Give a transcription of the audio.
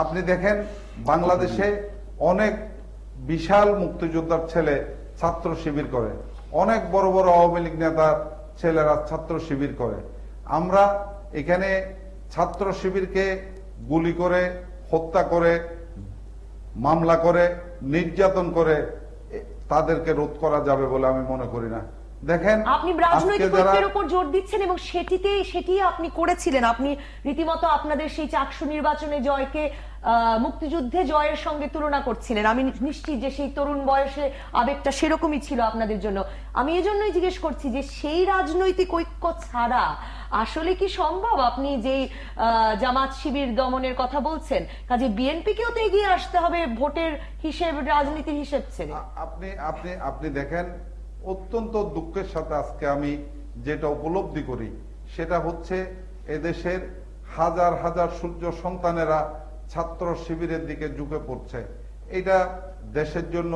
আপনি দেখেন বাংলাদেশে অনেক বিশাল মুক্তিযোদ্ধার ছেলে ছাত্র শিবির করে, অনেক বড় বড় আওয়ামী লীগ নেতার ছেলেরা ছাত্র শিবির করে। আমরা এখানে ছাত্র শিবিরকে গুলি করে, হত্যা করে, মামলা করে, নির্যাতন করে তাদেরকে রোধ করা যাবে বলে আমি মনে করি না। দেখেন, আপনি রাজনৈতিক ঐক্যের উপর জোর দিচ্ছেন এবং সেটি আপনি করেছিলেন। আপনি রীতিমতো আপনাদের সেই চাকসু নির্বাচনে জয়কে মুক্তিযুদ্ধে জয়ের সঙ্গে তুলনা করছিলেন। আমি নিশ্চিত যে সেই তরুণ বয়সে আবেগটা সেরকমই ছিল আপনাদের জন্য। আমি এজন্যই জিজ্ঞেস করছি যে সেই রাজনৈতিক ঐক্য ছাড়া আসলে কি সম্ভব? আপনি যেই জামাত শিবির দমনের কথা বলছেন, কাজে বিএনপিকেও তো এগিয়ে আসতে হবে ভোটের হিসেব, রাজনীতির হিসেব ছেড়ে। আপনি দেখেন, অত্যন্ত দুঃখের সাথে আজকে আমি যেটা উপলব্ধি করি সেটা হচ্ছে এদেশের হাজার হাজার সূর্য সন্তানেরা ছাত্র শিবিরের দিকে ঝুঁকে পড়ছে। এটা দেশের জন্য